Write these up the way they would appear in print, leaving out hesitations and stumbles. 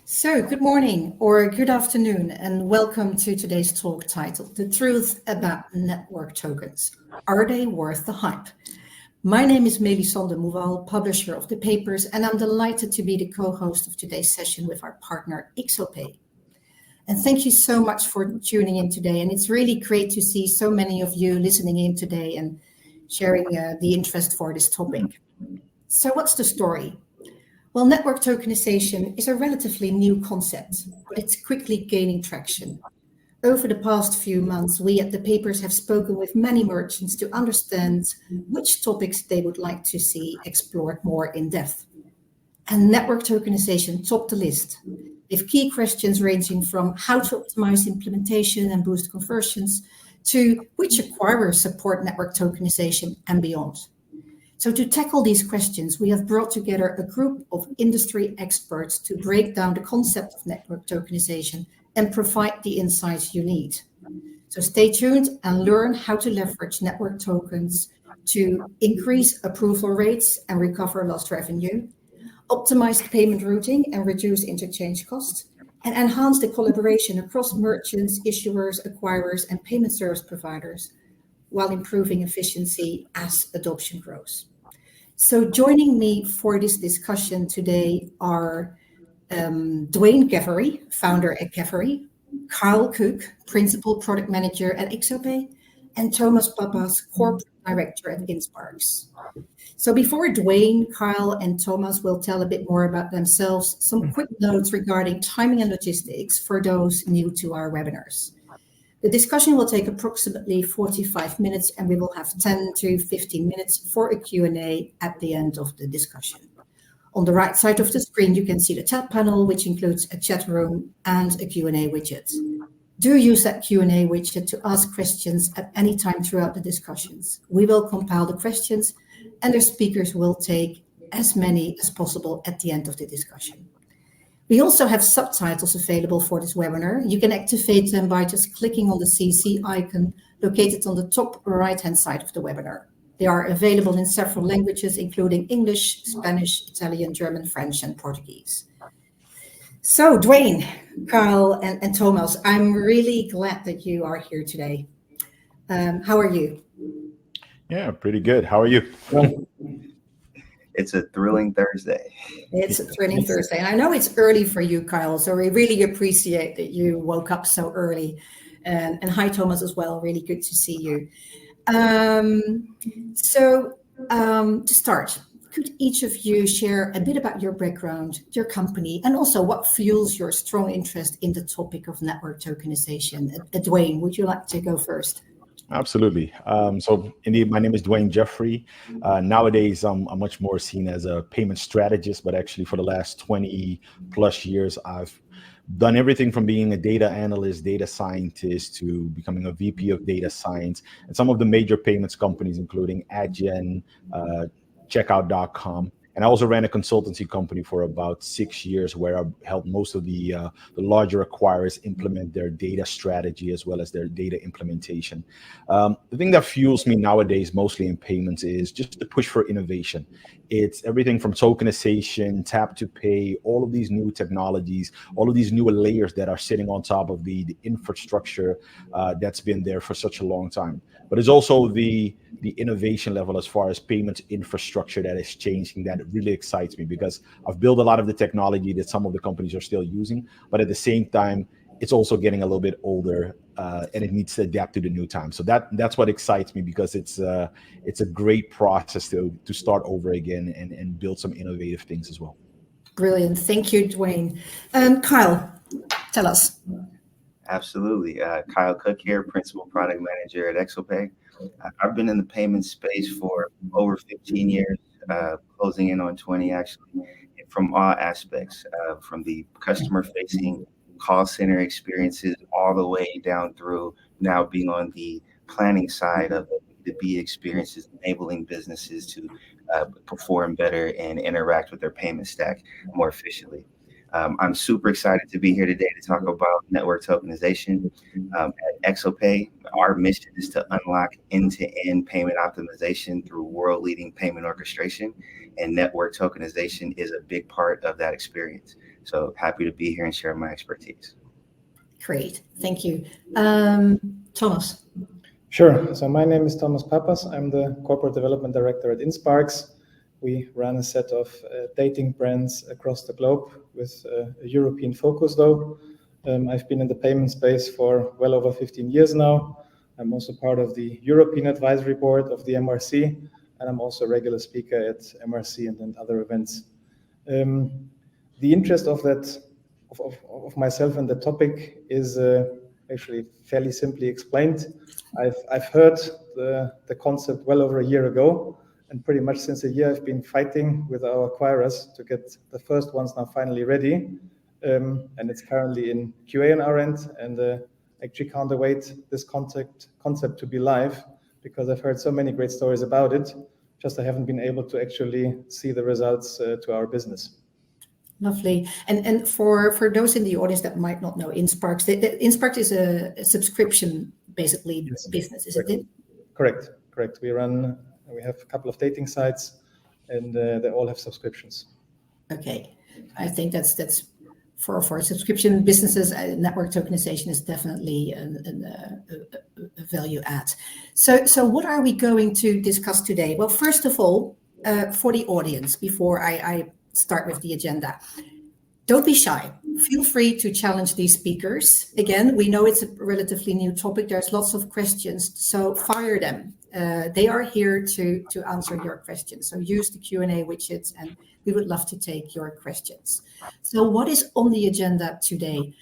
So, good morning or good afternoon, and welcome to today's talk titled The Truth About Network Tokens. Are They Worth the Hype? My name is Melisande Mouwal, publisher of the papers, and I'm delighted to be the co-host of today's session with our partner Ixopay. And thank you so much for tuning in today. And it's really great to see so many of you listening in today and sharing the interest for this topic. So, what's the story? Well, network tokenization is a relatively new concept, but it's quickly gaining traction. Over the past few months, we at the papers have spoken with many merchants to understand which topics they would like to see explored more in depth. And network tokenization topped the list, with key questions ranging from how to optimize implementation and boost conversions to which acquirers support network tokenization and beyond. So to tackle these questions, we have brought together a group of industry experts to break down the concept of network tokenization and provide the insights you need. So stay tuned and learn how to leverage network tokens to increase approval rates and recover lost revenue, optimize payment routing and reduce interchange costs, and enhance the collaboration across merchants, issuers, acquirers, and payment service providers, while improving efficiency as adoption grows. So joining me for this discussion today are Dwayne Gevery, founder at Gevery, Kyle Cook, Principal Product Manager at Ixopay, and Thomas Papas, Corporate Director at Insparks. So before Dwayne, Kyle, and Thomas will tell a bit more about themselves, some quick notes regarding timing and logistics for those new to our webinars. The discussion will take approximately 45 minutes, and we will have 10 to 15 minutes for a Q&A at the end of the discussion. On the right side of the screen, you can see the chat panel, which includes a chat room and a Q&A widget. Do use that Q&A widget to ask questions at any time throughout the discussions. We will compile the questions, and the speakers will take as many as possible at the end of the discussion. We also have subtitles available for this webinar. You can activate them by just clicking on the CC icon located on the top right-hand side of the webinar. They are available in several languages, including English, Spanish, Italian, German, French, and Portuguese. So, Dwayne, Kyle, and Thomas, I'm really glad that you are here today. How are you? Yeah, pretty good. How are you? It's a thrilling Thursday. It's a thrilling Thursday. And I know it's early for you, Kyle, so we really appreciate that you woke up so early. And hi, Thomas, as well. Really good to see you. To start, could each of you share a bit about your background, your company, and also what fuels your strong interest in the topic of network tokenization? Dwayne, would you like to go first? Absolutely. So indeed, my name is Dwayne Gevery. Nowadays, I'm much more seen as a payment strategist, but actually for the last 20 plus years, I've done everything from being a data analyst, data scientist, to becoming a VP of data science at some of the major payments companies, including Adyen, Checkout.com. And I also ran a consultancy company for about 6 years where I helped most of the larger acquirers implement their data strategy as well as their data implementation. The thing that fuels me nowadays, mostly in payments, is just the push for innovation. It's everything from tokenization, tap to pay, all of these new technologies, all of these new layers that are sitting on top of the infrastructure that's been there for such a long time. But it's also the innovation level as far as payment infrastructure that is changing that really excites me, because I've built a lot of the technology that some of the companies are still using, but at the same time, it's also getting a little bit older and it needs to adapt to the new time. So that's what excites me, because it's a great process to start over again and build some innovative things as well. Brilliant. Thank you, Dwayne. Kyle, tell us. Absolutely. Kyle Cook here, Principal Product Manager at Ixopay. I've been in the payment space for over 15 years, closing in on 20 actually, from all aspects, from the customer-facing call center experiences all the way down through now being on the planning side of the B experiences, enabling businesses to perform better and interact with their payment stack more efficiently. I'm super excited to be here today to talk about network tokenization. At Ixopay, our mission is to unlock end-to-end payment optimization through world-leading payment orchestration, and network tokenization is a big part of that experience. So happy to be here and share my expertise. Great, thank you. Thomas. Sure. So my name is Thomas Pappas. I'm the Corporate Development Director at InSparks. We run a set of dating brands across the globe with a European focus, though. I've been in the payment space for well over 15 years now. I'm also part of the European Advisory Board of the MRC, and I'm also a regular speaker at MRC and other events. The interest of myself in the topic is actually fairly simply explained. I've heard the concept well over a year ago, and pretty much since a year I've been fighting with our acquirers to get the first ones now finally ready, and it's currently in QA on our end, and actually can't await this concept to be live, because I've heard so many great stories about it, just I haven't been able to actually see the results to our business. Lovely. And for those in the audience that might not know InSparks, InSparks is a subscription, basically, Yes. business, isn't it? Correct. We have a couple of dating sites, and they all have subscriptions. Okay, I think that's for subscription businesses, network tokenization is definitely a value add. So what are we going to discuss today? Well, first of all, for the audience, before I start with the agenda, don't be shy. Feel free to challenge these speakers. Again, we know it's a relatively new topic. There's lots of questions, so fire them. They are here to answer your questions. So use the Q&A widgets, and we would love to take your questions. So what is on the agenda today?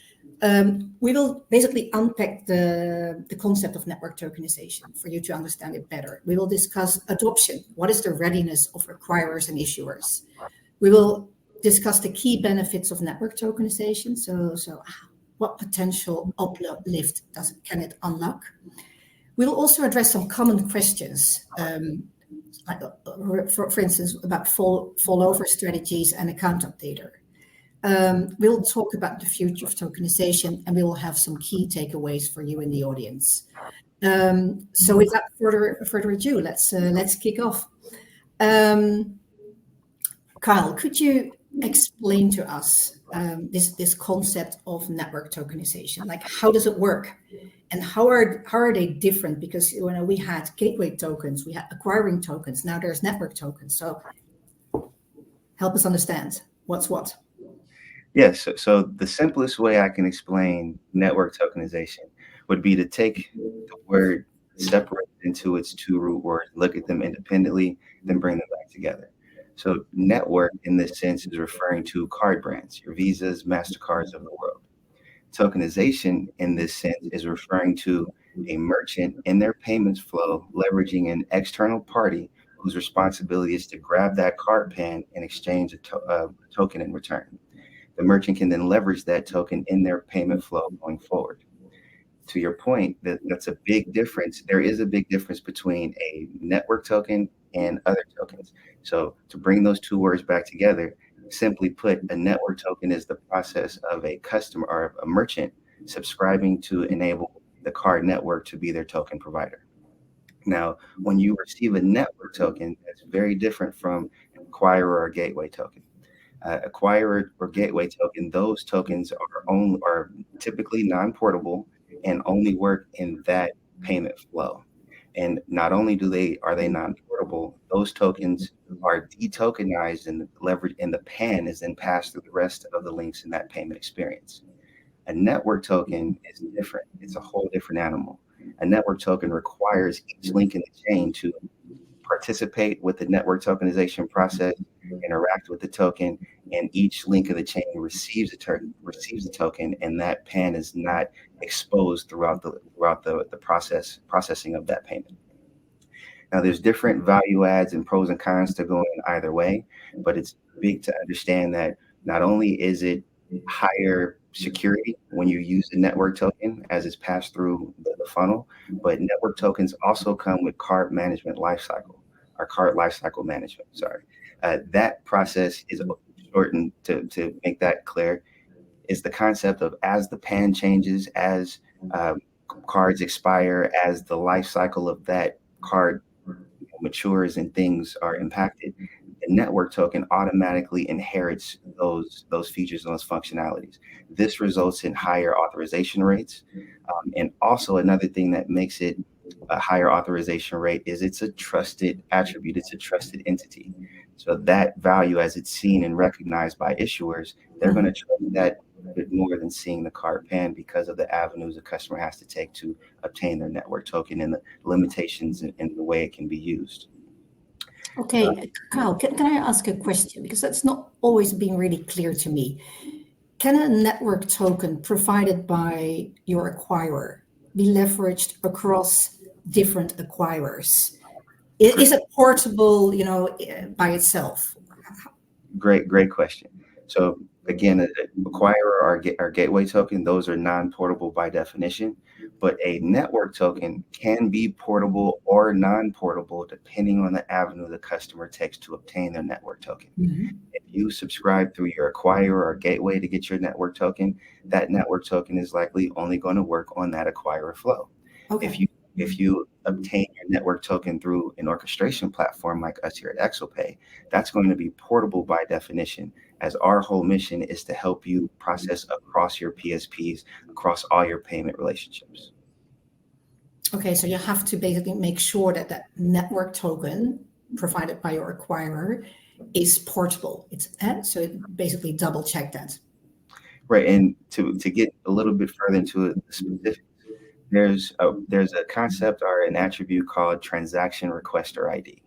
We will basically unpack the concept of network tokenization for you to understand it better. We will discuss adoption. What is the readiness of acquirers and issuers? We will discuss the key benefits of network tokenization. So what potential uplift can it unlock? We will also address some common questions, for instance, about fallover strategies and account updater. We'll talk about the future of tokenization, and we will have some key takeaways for you in the audience. So without further ado, let's kick off. Kyle, could you explain to us this concept of network tokenization? Like, how does it work, and how are they different? Because we had gateway tokens, we had acquiring tokens, now there's network tokens. So help us understand what's what. Yes. So the simplest way I can explain network tokenization would be to take the word, separate it into its two root words, look at them independently, then bring them back together. So network in this sense is referring to card brands, your Visas, MasterCards of the world. Tokenization in this sense is referring to a merchant in their payments flow leveraging an external party whose responsibility is to grab that card pan and exchange a token in return. The merchant can then leverage that token in their payment flow going forward. To your point, that's a big difference. There is a big difference between a network token and other tokens. So to bring those two words back together, simply put, a network token is the process of a customer or a merchant subscribing to enable the card network to be their token provider. Now, when you receive a network token, that's very different from an acquirer or gateway token. Acquirer or gateway token, those tokens are typically non-portable and only work in that payment flow. And not only are they non-portable, those tokens are detokenized and leveraged, and the PAN is then passed through the rest of the links in that payment experience. A network token is different. It's a whole different animal. A network token requires each link in the chain to participate with the network tokenization process, interact with the token, and each link of the chain receives the token, and that PAN is not exposed throughout the processing of that payment. Now, there's different value adds and pros and cons to going either way, but it's big to understand that not only is it higher security when you use the network token as it's passed through the funnel, but network tokens also come with card management lifecycle, or card lifecycle management. That process is shortened to make that clear. Is the concept of, as the PAN changes, as cards expire, as the life cycle of that card matures and things are impacted, the network token automatically inherits those features and those functionalities. This results in higher authorization rates. And also another thing that makes it a higher authorization rate is it's a trusted attribute. It's a trusted entity. So that value, as it's seen and recognized by issuers, they're going to trust that a bit more than seeing the card pan because of the avenues a customer has to take to obtain their network token and the limitations in the way it can be used. Okay, Kyle, can I ask a question? Because that's not always been really clear to me. Can a network token provided by your acquirer be leveraged across different acquirers? Is it portable, by itself? Great question. So again, an acquirer or gateway token, those are non-portable by definition, but a network token can be portable or non-portable depending on the avenue the customer takes to obtain their network token. If you subscribe through your acquirer or gateway to get your network token, that network token is likely only going to work on that acquirer flow. Okay. If you obtain your network token through an orchestration platform like us here at ExoPay, that's going to be portable by definition, as our whole mission is to help you process across your PSPs, across all your payment relationships. Okay, so you have to basically make sure that that network token provided by your acquirer is portable. So basically double check that. Right, and to get a little bit further into the specifics, there's a concept or an attribute called transaction requester ID,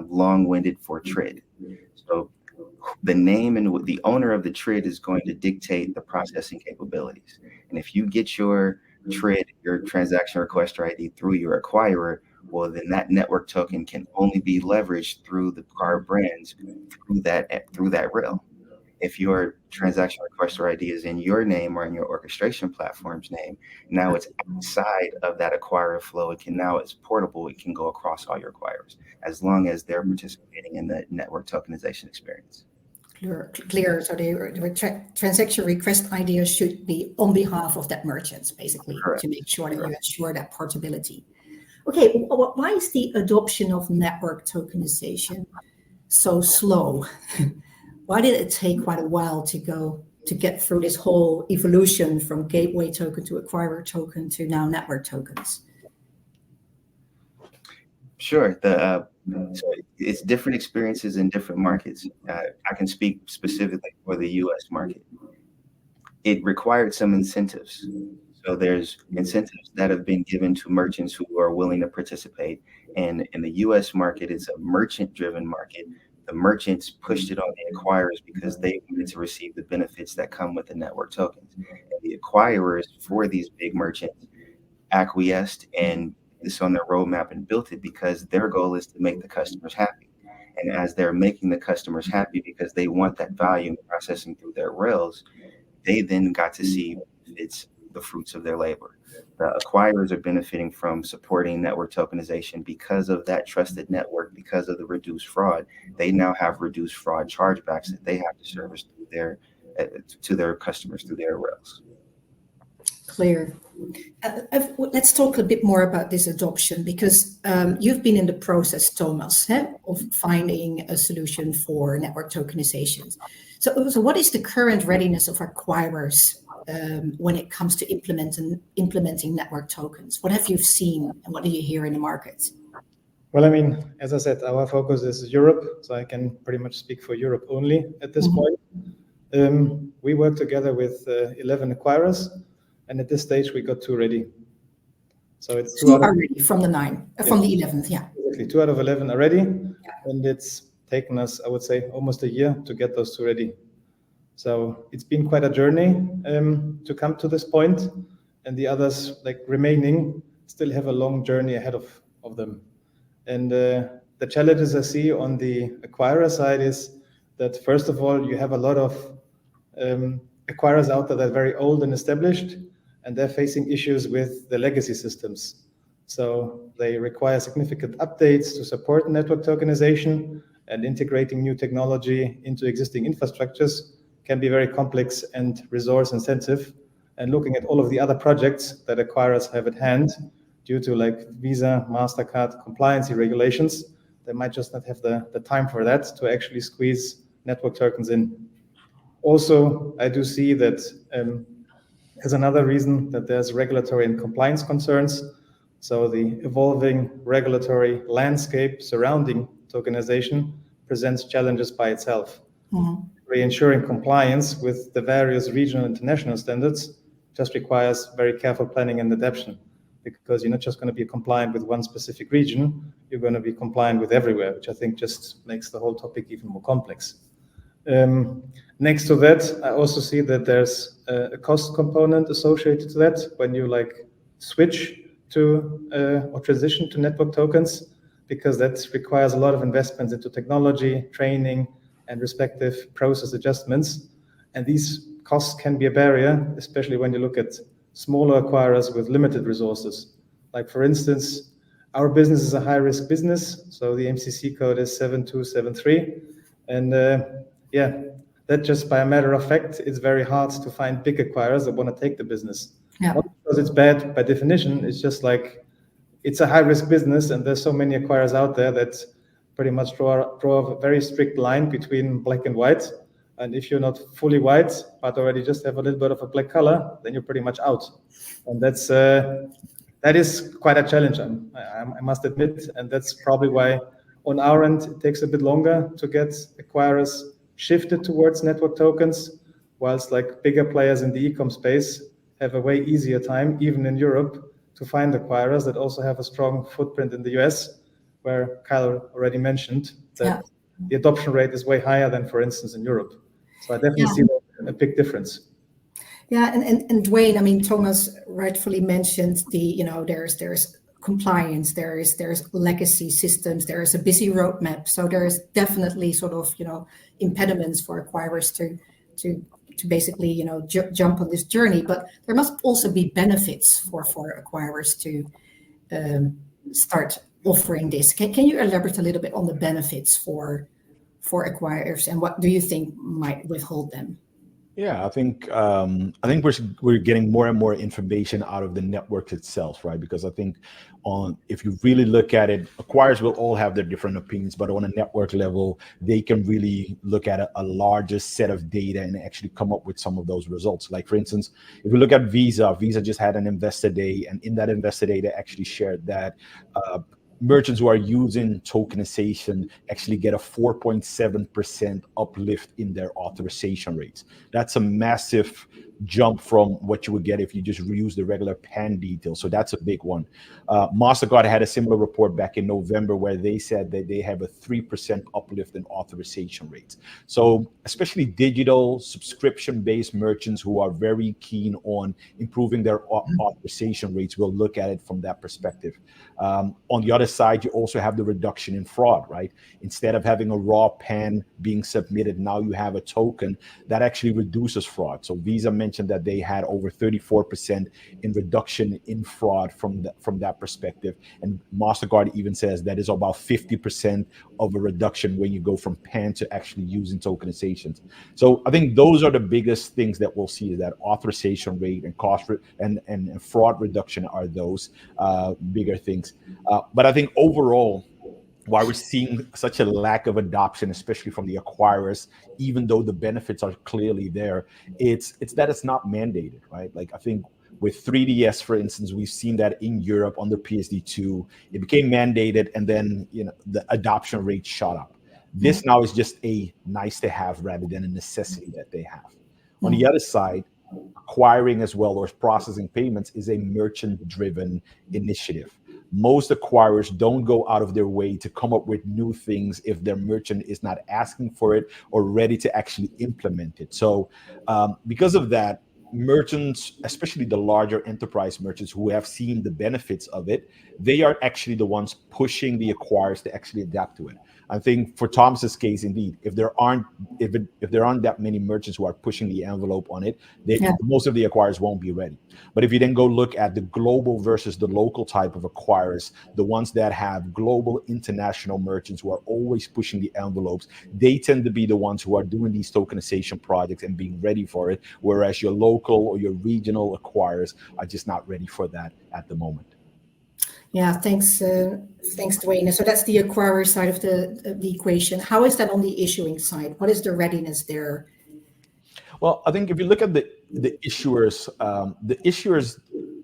long-winded for TRID. So the name and the owner of the TRID is going to dictate the processing capabilities. And if you get your TRID, your transaction requester ID, through your acquirer, well, then that network token can only be leveraged through the card brands through that rail. If your transaction requester ID is in your name or in your orchestration platform's name, now it's outside of that acquirer flow. It's portable. It can go across all your acquirers as long as they're participating in the network tokenization experience. Clear. So the transaction request ID should be on behalf of that merchant, basically. Correct. To make sure that you ensure that portability. Okay, why is the adoption of network tokenization so slow? Why did it take quite a while to get through this whole evolution from gateway token to acquirer token to now network tokens? Sure. So it's different experiences in different markets. I can speak specifically for the U.S. market. It required some incentives. So there's incentives that have been given to merchants who are willing to participate. And in the U.S. market, it's a merchant-driven market. The merchants pushed it on the acquirers because they wanted to receive the benefits that come with the network tokens. And the acquirers for these big merchants acquiesced and this on their roadmap and built it because their goal is to make the customers happy. And as they're making the customers happy because they want that value processing through their rails, they then got to see it's the fruits of their labor. The acquirers are benefiting from supporting network tokenization because of that trusted network, because of the reduced fraud. They now have reduced fraud chargebacks that they have to service through to their customers through their rails. Clear. Let's talk a bit more about this adoption because you've been in the process, Thomas, of finding a solution for network tokenization. So what is the current readiness of acquirers when it comes to implementing network tokens? What have you seen and what do you hear in the market? Well, I mean, as I said, our focus is Europe, so I can pretty much speak for Europe only at this point. We work together with 11 acquirers, and at this stage we got 2 ready. So it's 2 are ready from the 11th, yeah. Exactly, 2 out of 11 are ready, and it's taken us, I would say, almost a year to get those 2 ready. So it's been quite a journey to come to this point, and the others, like remaining, still have a long journey ahead of them. And the challenges I see on the acquirer side is that, first of all, you have a lot of acquirers out there that are very old and established, and they're facing issues with the legacy systems. So they require significant updates to support network tokenization, and integrating new technology into existing infrastructures can be very complex and resource intensive. And looking at all of the other projects that acquirers have at hand due to like Visa, MasterCard compliance regulations, they might just not have the time for that to actually squeeze network tokens in. Also, I do see that as another reason that there's regulatory and compliance concerns. So the evolving regulatory landscape surrounding tokenization presents challenges by itself. Ensuring compliance with the various regional and international standards just requires very careful planning and adaptation, because you're not just going to be compliant with one specific region, you're going to be compliant with everywhere, which I think just makes the whole topic even more complex. Next to that, I also see that there's a cost component associated to that when you switch to or transition to network tokens, because that requires a lot of investments into technology, training, and respective process adjustments. And these costs can be a barrier, especially when you look at smaller acquirers with limited resources. Like, for instance, our business is a high-risk business, so the MCC code is 7273. And that just by a matter of fact, it's very hard to find big acquirers that want to take the business. Yeah. Not because it's bad by definition, it's just it's a high-risk business, and there's so many acquirers out there that pretty much draw a very strict line between black and white. And if you're not fully white, but already just have a little bit of a black color, then you're pretty much out. And that is quite a challenge, I must admit. And that's probably why on our end, it takes a bit longer to get acquirers shifted towards network tokens, whilst bigger players in the e-com space have a way easier time, even in Europe, to find acquirers that also have a strong footprint in the US, where Kyle already mentioned that the adoption rate is way higher than, for instance, in Europe. So I definitely see a big difference. Yeah, and Dwayne, I mean, Thomas rightfully mentioned there's compliance, there's legacy systems, there is a busy roadmap. So there's definitely sort of impediments for acquirers to basically jump on this journey. But there must also be benefits for acquirers to start offering this. Can you elaborate a little bit on the benefits for acquirers, and what do you think might withhold them? Yeah, I think we're getting more and more information out of the network itself, right? Because I think if you really look at it, acquirers will all have their different opinions, but on a network level, they can really look at a larger set of data and actually come up with some of those results. Like, for instance, if we look at Visa just had an investor day, and in that investor day, they actually shared that merchants who are using tokenization actually get a 4.7% uplift in their authorization rates. That's a massive jump from what you would get if you just reuse the regular PAN details. So that's a big one. MasterCard had a similar report back in November where they said that they have a 3% uplift in authorization rates. So especially digital subscription-based merchants who are very keen on improving their authorization rates will look at it from that perspective. On the other side, you also have the reduction in fraud, right? Instead of having a raw PAN being submitted, now you have a token that actually reduces fraud. So Visa mentioned that they had over 34% in reduction in fraud from that perspective. And MasterCard even says that is about 50% of a reduction when you go from PAN to actually using tokenizations. So I think those are the biggest things that we'll see, is that authorization rate and cost and fraud reduction are those bigger things. But I think overall, why we're seeing such a lack of adoption, especially from the acquirers, even though the benefits are clearly there, it's that it's not mandated, right? Like, I think with 3DS, for instance, we've seen that in Europe under PSD2, it became mandated, and then the adoption rate shot up. This now is just a nice to have rather than a necessity that they have. On the other side, acquiring as well, or processing payments, is a merchant-driven initiative. Most acquirers don't go out of their way to come up with new things if their merchant is not asking for it or ready to actually implement it. So because of that, merchants, especially the larger enterprise merchants who have seen the benefits of it, they are actually the ones pushing the acquirers to actually adapt to it. I think for Thomas's case, indeed, if there aren't that many merchants who are pushing the envelope on it, most of the acquirers won't be ready. But if you then go look at the global versus the local type of acquirers, the ones that have global international merchants who are always pushing the envelopes, they tend to be the ones who are doing these tokenization projects and being ready for it, whereas your local or your regional acquirers are just not ready for that at the moment. Yeah, thanks, Dwayne. So that's the acquirer side of the equation. How is that on the issuing side? What is the readiness there? Well, I think if you look at the issuers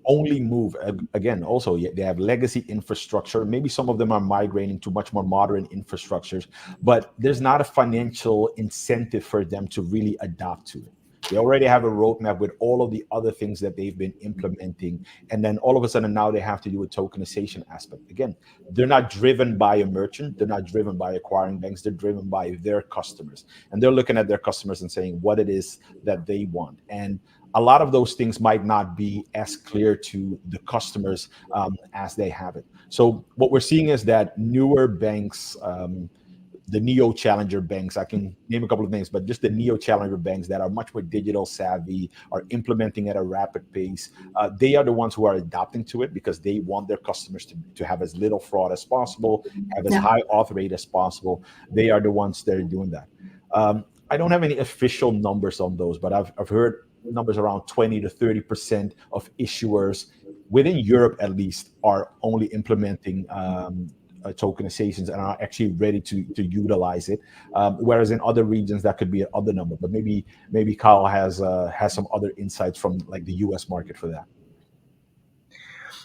only move again. Also, they have legacy infrastructure. Maybe some of them are migrating to much more modern infrastructures, but there's not a financial incentive for them to really adapt to it. They already have a roadmap with all of the other things that they've been implementing. And then all of a sudden now they have to do a tokenization aspect. Again, they're not driven by a merchant. They're not driven by acquiring banks. They're driven by their customers. And they're looking at their customers and saying what it is that they want. And a lot of those things might not be as clear to the customers as they have it. So what we're seeing is that newer banks, the neo challenger banks, I can name a couple of names, but just the neo challenger banks that are much more digital savvy, are implementing at a rapid pace. They are the ones who are adapting to it because they want their customers to have as little fraud as possible, have as high auth rate as possible. They are the ones that are doing that. I don't have any official numbers on those, but I've heard numbers around 20 to 30% of issuers within Europe, at least, are only implementing tokenizations and are actually ready to utilize it. Whereas in other regions, that could be another number. But maybe Kyle has some other insights from like the U.S. market for that.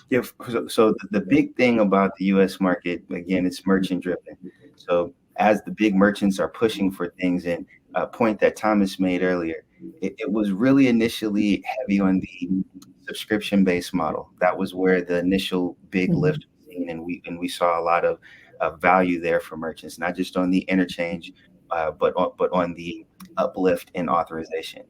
Yeah. So the big thing about the U.S. market, again, it's merchant driven. So as the big merchants are pushing for things, and a point that Thomas made earlier, it was really initially heavy on the subscription-based model. That was where the initial big lift was seen, and we saw a lot of value there for merchants, not just on the interchange, but on the uplift in authorization.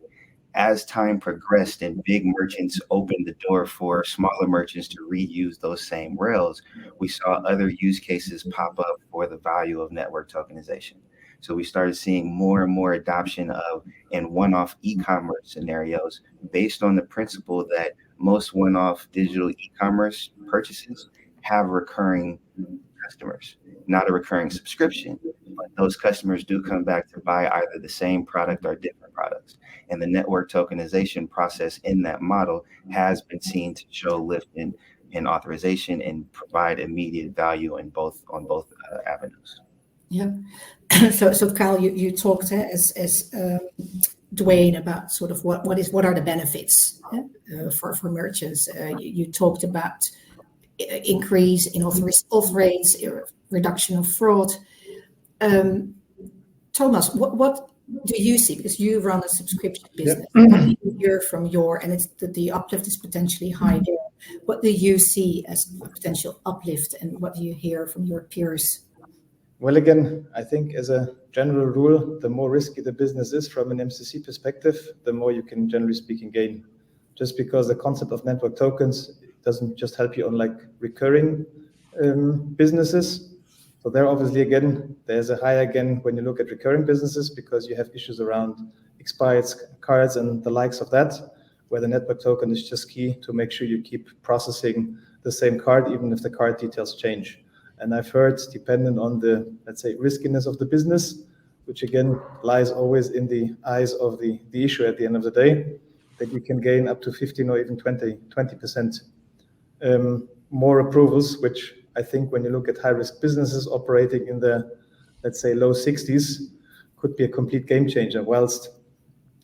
As time progressed and big merchants opened the door for smaller merchants to reuse those same rails, we saw other use cases pop up for the value of network tokenization. So we started seeing more and more adoption of and one-off e-commerce scenarios based on the principle that most one-off digital e-commerce purchases have recurring customers, not a recurring subscription, but those customers do come back to buy either the same product or different products. And the network tokenization process in that model has been seen to show lift in authorization and provide immediate value on both avenues. Yeah. So Kyle, you talked as Dwayne about sort of what are the benefits for merchants. You talked about increase in auth rates, reduction of fraud. Thomas, what do you see? Because you run a subscription business. What do you hear from and it's the uplift is potentially high there. What do you see as a potential uplift, and what do you hear from your peers? Well, again, I think as a general rule, the more risky the business is from an MCC perspective, the more you can, generally speaking, gain. Just because the concept of network tokens doesn't just help you on like recurring businesses. So there, obviously, again, there's a high again when you look at recurring businesses because you have issues around expired cards and the likes of that, where the network token is just key to make sure you keep processing the same card, even if the card details change. And I've heard, dependent on the, let's say, riskiness of the business, which again lies always in the eyes of the issuer at the end of the day, that you can gain up to 15 or even 20% more approvals, which I think when you look at high-risk businesses operating in the, let's say, low 60s, could be a complete game changer. Whilst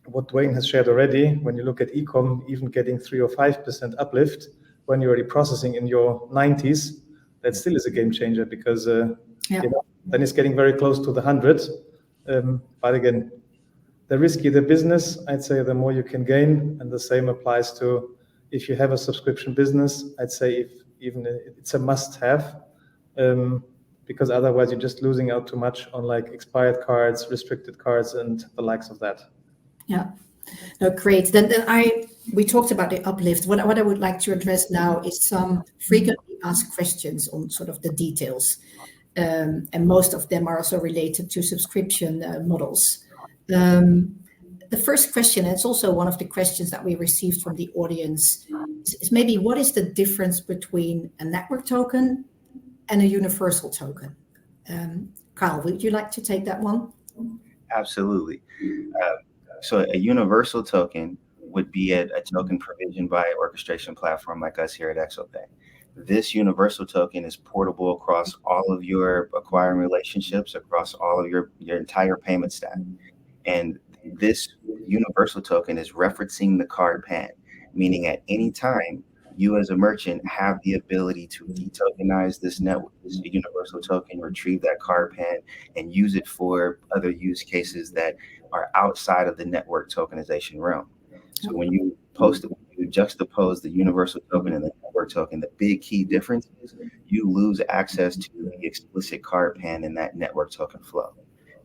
what Dwayne has shared already, when you look at e-com, even getting 3 or 5% uplift when you're already processing in your 90s, that still is a game changer because then it's getting very close to the 100. But again, the riskier the business, I'd say the more you can gain. And the same applies to if you have a subscription business, I'd say it's a must-have because otherwise you're just losing out too much on like expired cards, restricted cards, and the likes of that. Yeah. No, great. Then we talked about the uplift. What I would like to address now is some frequently asked questions on sort of the details. And most of them are also related to subscription models. The first question, and it's also one of the questions that we received from the audience, is maybe what is the difference between a network token and a universal token? Kyle, would you like to take that one? Absolutely. So a universal token would be a token provisioned by an orchestration platform like us here at ExoPay. This universal token is portable across all of your acquiring relationships, across all of your entire payment stack. And this universal token is referencing the card PAN, meaning at any time, you as a merchant have the ability to detokenize this universal token, retrieve that card PAN, and use it for other use cases that are outside of the network tokenization realm. So when you juxtapose the universal token and the network token, the big key difference is you lose access to the explicit card PAN in that network token flow.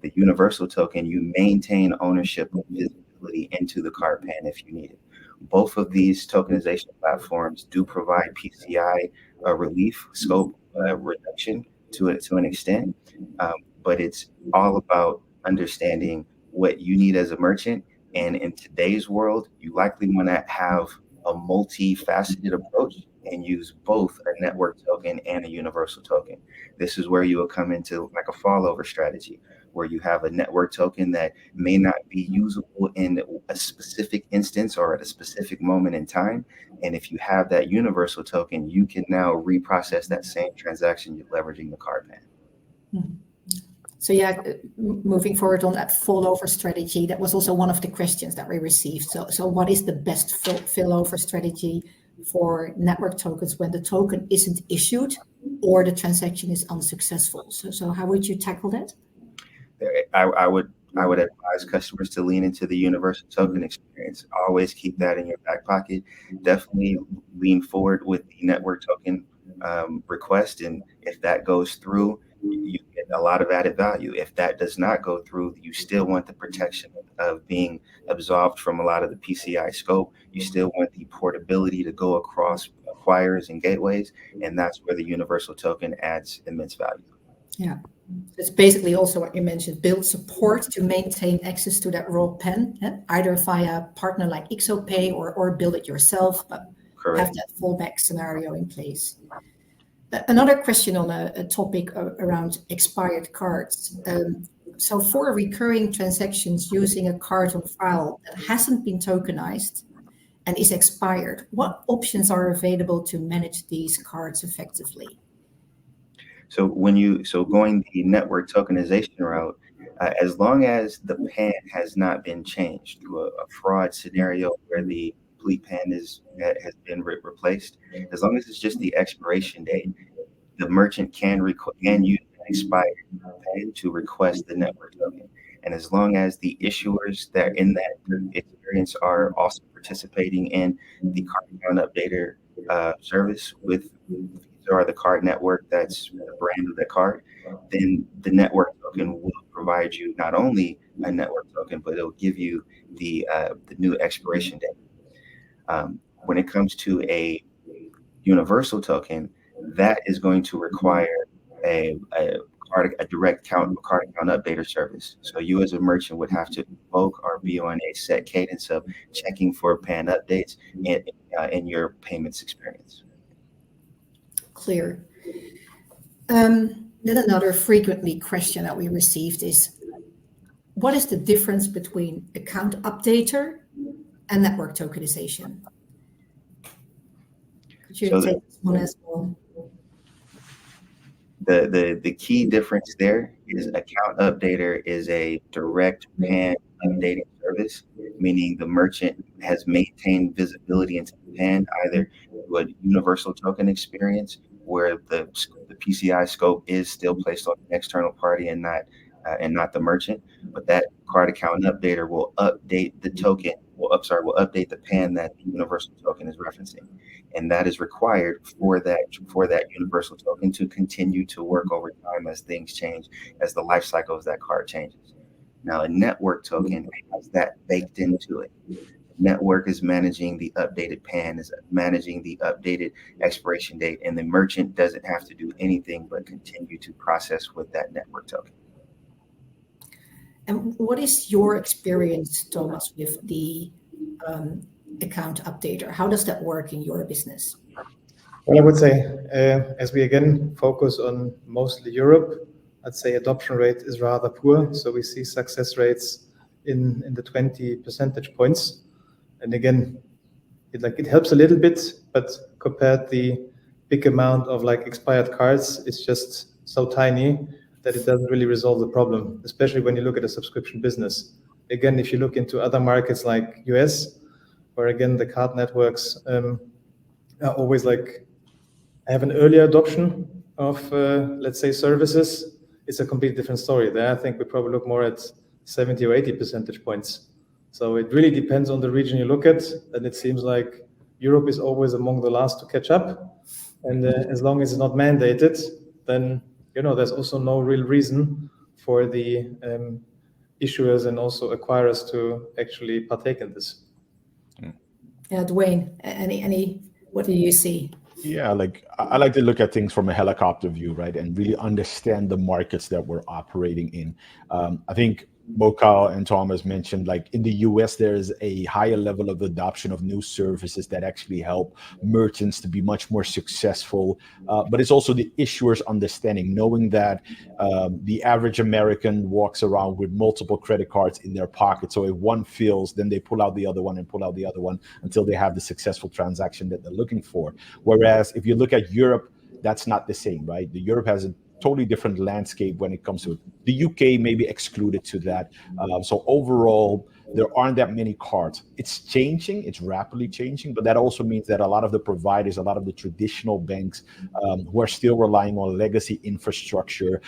The universal token, you maintain ownership of visibility into the card PAN if you need it. Both of these tokenization platforms do provide PCI relief scope reduction to an extent, but it's all about understanding what you need as a merchant. And in today's world, you likely want to have a multifaceted approach and use both a network token and a universal token. This is where you will come into like a fallover strategy, where you have a network token that may not be usable in a specific instance or at a specific moment in time. And if you have that universal token, you can now reprocess that same transaction leveraging the card PAN. Mm-hmm. So yeah, moving forward on that fallover strategy, that was also one of the questions that we received. So what is the best fallover strategy for network tokens when the token isn't issued or the transaction is unsuccessful? So how would you tackle that? I would advise customers to lean into the universal token experience. Always keep that in your back pocket. Definitely lean forward with the network token request, and if that goes through, you get a lot of added value. If that does not go through, you still want the protection of being absolved from a lot of the PCI scope. You still want the portability to go across acquirers and gateways, and that's where the universal token adds immense value. Yeah, it's basically also what you mentioned, build support to maintain access to that raw PAN, either via a partner like Ixopay or build it yourself, but Correct. Have that fallback scenario in place. Another question on a topic around expired cards. So for recurring transactions using a card on file that hasn't been tokenized and is expired, what options are available to manage these cards effectively? So going the network tokenization route, as long as the PAN has not been changed through a fraud scenario where the complete PAN has been replaced, as long as it's just the expiration date, the merchant can use an expired PAN to request the network token. And as long as the issuers that in that experience are also participating in the card account updater service with or the card network that's the brand of the card, then the network token will provide you not only a network token, but it'll give you the new expiration date. When it comes to a universal token, that is going to require a direct card account updater service. So you as a merchant would have to invoke or be on a set cadence of checking for PAN updates in your payments experience. Clear. Then another frequently question that we received is, what is the difference between account updater and network tokenization? Could you take this one as well? The key difference there is account updater is a direct PAN updating service, meaning the merchant has maintained visibility into the PAN either through a universal token experience where the PCI scope is still placed on an external party and not the merchant, but that card account updater will update the token. Will update the PAN that the universal token is referencing, and that is required for that universal token to continue to work over time as things change, as the life cycle of that card changes. Now, a network token has that baked into it. Network is managing the updated PAN, is managing the updated expiration date, and the merchant doesn't have to do anything but continue to process with that network token. And what is your experience, Thomas, with the account updater? How does that work in your business? Well, I would say, as we again focus on mostly Europe, I'd say adoption rate is rather poor. So we see success rates in the 20 percentage points. And again, it helps a little bit, but compared the big amount of like expired cards is just so tiny that it doesn't really resolve the problem, especially when you look at a subscription business. Again, if you look into other markets like US, where again the card networks are always like have an earlier adoption of let's say services, it's a completely different story. There, I think we probably look more at 70 or 80 percentage points. So it really depends on the region you look at, and it seems like Europe is always among the last to catch up. And as long as it's not mandated, then there's also no real reason for the issuers and also acquirers to actually partake in this. Yeah, Dwayne, what do you see? Yeah, like I like to look at things from a helicopter view, right, and really understand the markets that we're operating in. I think Mokal and Thomas mentioned, like in the US, there is a higher level of adoption of new services that actually help merchants to be much more successful. But it's also the issuers understanding, knowing that the average American walks around with multiple credit cards in their pocket. So if one fails, then they pull out the other one and pull out the other one until they have the successful transaction that they're looking for. Whereas if you look at Europe, that's not the same, right? Europe has a totally different landscape when it comes to it. The UK may be excluded to that. So overall, there aren't that many cards. It's changing, it's rapidly changing, but that also means that a lot of the providers, a lot of the traditional banks who are still relying on legacy infrastructure,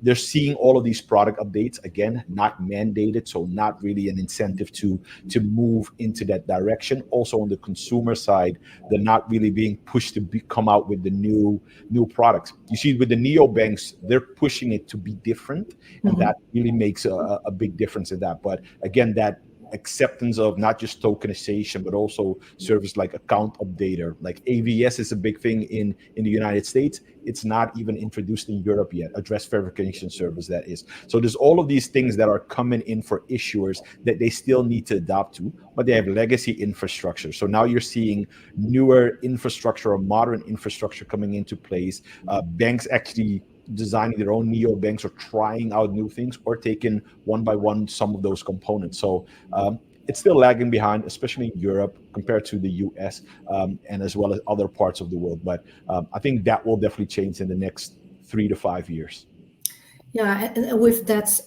they're seeing all of these product updates, again, not mandated, so not really an incentive to move into that direction. Also on the consumer side, they're not really being pushed to come out with the new products. You see with the neobanks, they're pushing it to be different, and that really makes a big difference in that. But again, that acceptance of not just tokenization, but also service like account updater, like AVS is a big thing in the United States. It's not even introduced in Europe yet, address verification service that is. So there's all of these things that are coming in for issuers that they still need to adopt to, but they have legacy infrastructure. So now you're seeing newer infrastructure or modern infrastructure coming into place. Banks actually designing their own neobanks or trying out new things or taking one by one some of those components. So it's still lagging behind, especially in Europe compared to the US and as well as other parts of the world. But I think that will definitely change in the next 3 to 5 years. Yeah, and with that,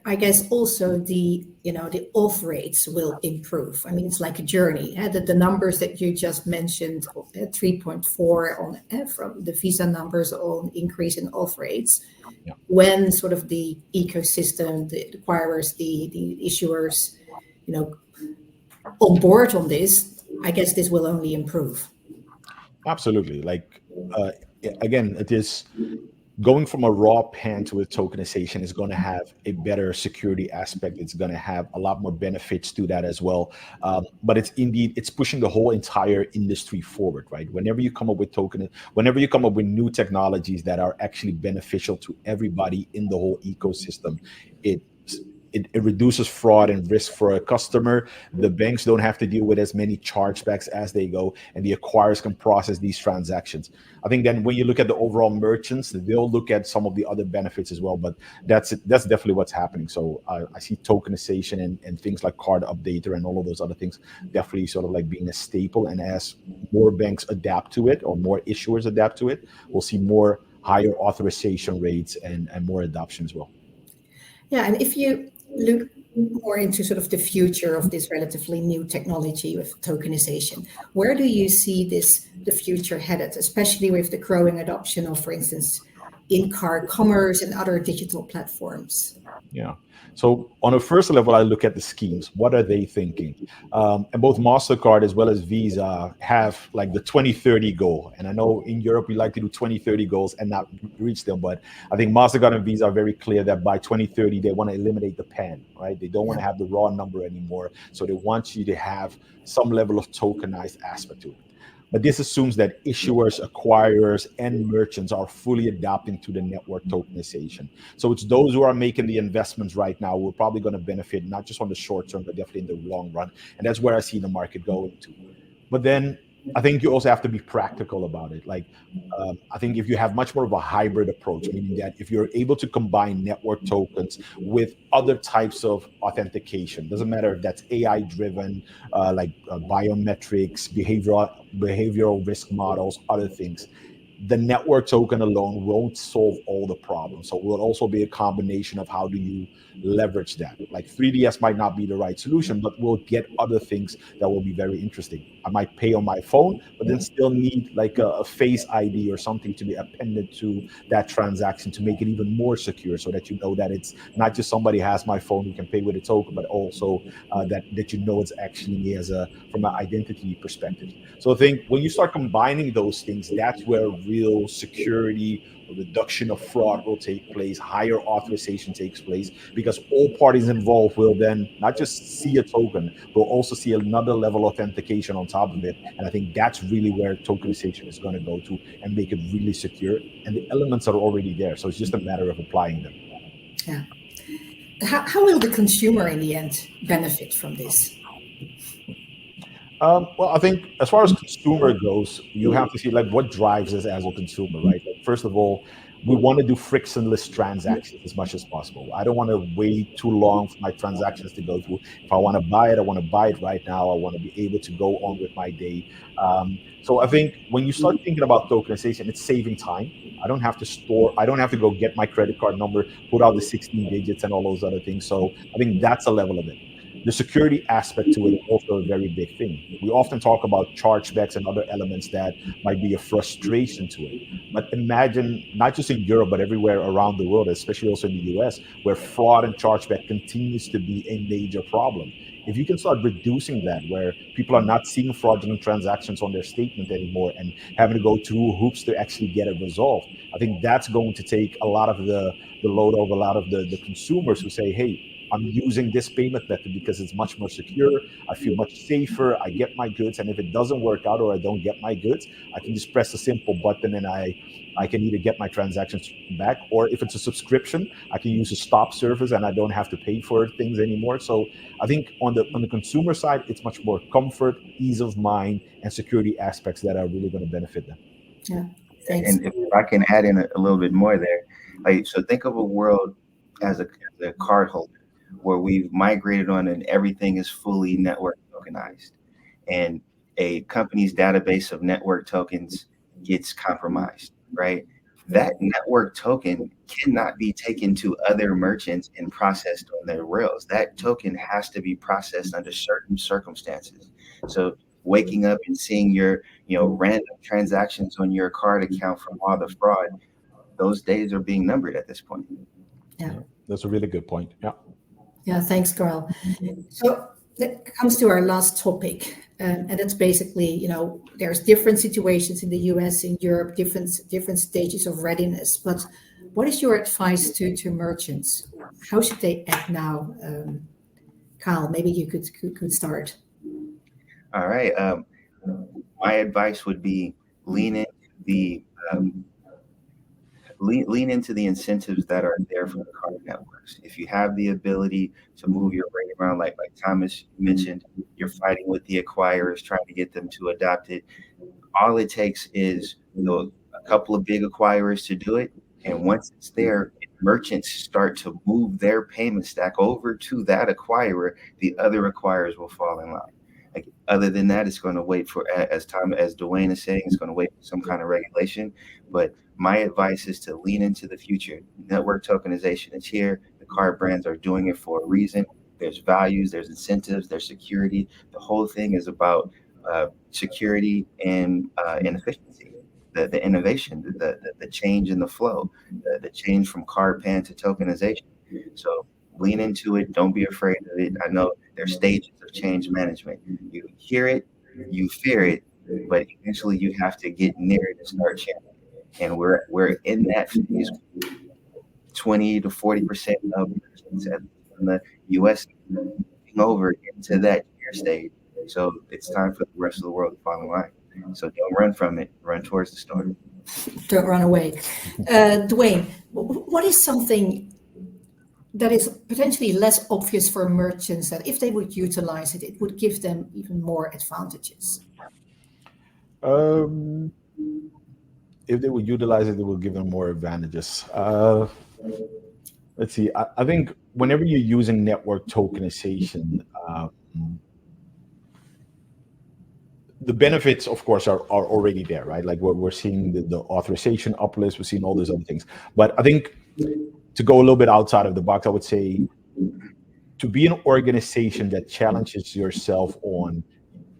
I guess also the auth rates will improve. I mean, it's like a journey. The numbers that you just mentioned, 3.4 on from the Visa numbers on increase in auth rates. Yeah. When sort of the ecosystem, the acquirers, the issuers, on board on this, I guess this will only improve. Absolutely. Like again, it is. Going from a raw pan to a tokenization is going to have a better security aspect. It's going to have a lot more benefits to that as well. But it's pushing the whole entire industry forward, right? Whenever you come up with whenever you come up with new technologies that are actually beneficial to everybody in the whole ecosystem, it reduces fraud and risk for a customer. The banks don't have to deal with as many chargebacks as they go, and the acquirers can process these transactions. I think then when you look at the overall merchants, they'll look at some of the other benefits as well, but that's definitely what's happening. So I see tokenization and things like card updater and all of those other things definitely sort of like being a staple. And as more banks adapt to it or more issuers adapt to it, we'll see more higher authorization rates and more adoption as well. Yeah, and if you look more into sort of the future of this relatively new technology with tokenization, where do you see the future headed, especially with the growing adoption of, for instance, in-car commerce and other digital platforms? Yeah. So on a first level, I look at the schemes. What are they thinking? And both MasterCard as well as Visa have like the 2030 goal. And I know in Europe, we like to do 2030 goals and not reach them. But I think MasterCard and Visa are very clear that by 2030, they want to eliminate the PAN, right? They don't want to have the raw number anymore. So they want you to have some level of tokenized aspect to it. But this assumes that issuers, acquirers, and merchants are fully adapting to the network tokenization. So it's those who are making the investments right now who are probably going to benefit, not just on the short term, but definitely in the long run. And that's where I see the market going to. But then I think you also have to be practical about it. Like, I think if you have much more of a hybrid approach, meaning that if you're able to combine network tokens with other types of authentication, doesn't matter if that's AI driven, biometrics, behavioral risk models, other things. The network token alone won't solve all the problems. So it will also be a combination of how do you leverage that. Like 3DS might not be the right solution, but we'll get other things that will be very interesting. I might pay on my phone, but then still need like a Face ID or something to be appended to that transaction to make it even more secure, so that you know that it's not just somebody has my phone who can pay with a token, but also that you know it's actually me from an identity perspective. So I think when you start combining those things, that's where real security, a reduction of fraud will take place, higher authorization takes place, because all parties involved will then not just see a token, but also see another level of authentication on top of it. And I think that's really where tokenization is going to go to and make it really secure. And the elements are already there. So it's just a matter of applying them. Yeah. How will the consumer in the end benefit from this? Well, I think as far as consumer goes, you have to see like what drives us as a consumer, right? Like, first of all, we want to do frictionless transactions as much as possible. I don't want to wait too long for my transactions to go through. If I want to buy it, I want to buy it right now. I want to be able to go on with my day. So I think when you start thinking about tokenization, it's saving time. I don't have to go get my credit card number, put out the 16 digits and all those other things. So I think that's a level of it. The security aspect to it is also a very big thing. We often talk about chargebacks and other elements that might be a frustration to it. But imagine, not just in Europe, but everywhere around the world, especially also in the US, where fraud and chargeback continues to be a major problem. If you can start reducing that, where people are not seeing fraudulent transactions on their statement anymore and having to go through hoops to actually get it resolved, I think that's going to take a lot of the load off a lot of the consumers who say, hey, I'm using this payment method because it's much more secure. I feel much safer. I get my goods. And if it doesn't work out or I don't get my goods, I can just press a simple button and I can either get my transactions back, or if it's a subscription, I can use a stop service and I don't have to pay for things anymore. So I think on the consumer side, it's much more comfort, ease of mind, and security aspects that are really going to benefit them. Yeah, thanks. And if I can add in a little bit more there, like, so think of a world as a card holder, where we've migrated on and everything is fully network tokenized, and a company's database of network tokens gets compromised, right? That network token cannot be taken to other merchants and processed on their rails. That token has to be processed under certain circumstances. So waking up and seeing your, random transactions on your card account from all the fraud, those days are being numbered at this point. Yeah, that's a really good point. Yeah. Yeah, thanks, Carl. So that comes to our last topic, and that's basically, there's different situations in the US, in Europe, different stages of readiness. But what is your advice to merchants? How should they act now? Kyle, maybe you could start. All right. My advice would be lean into the incentives that are there for the card networks. If you have the ability to move your rate around, like Thomas mentioned, you're fighting with the acquirers, trying to get them to adopt it. All it takes is a couple of big acquirers to do it. And once it's there, merchants start to move their payment stack over to that acquirer, the other acquirers will fall in line. Like, other than that, it's going to wait for, as Dwayne is saying, it's going to wait for some kind of regulation. But my advice is to lean into the future. Network tokenization is here. The card brands are doing it for a reason. There's values, there's incentives, there's security. The whole thing is about security and efficiency, the innovation, the change in the flow, the change from card pan to tokenization. So lean into it. Don't be afraid of it. I know there's stages of change management. You hear it, you fear it, but eventually you have to get near it and start chanting. And we're in that phase. 20 to 40% of merchants in the U.S. moving over into that tier stage. So it's time for the rest of the world to follow in line. So don't run from it. Run towards the storm. Don't run away. Dwayne, what is something that is potentially less obvious for merchants that if they would utilize it, it would give them even more advantages? Um, if they would utilize it, it will give them more advantages. Let's see. I think whenever you're using network tokenization, the benefits, of course, are already there, right? Like we're seeing the authorization uplift, we're seeing all those other things. But I think to go a little bit outside of the box, I would say to be an organization that challenges yourself on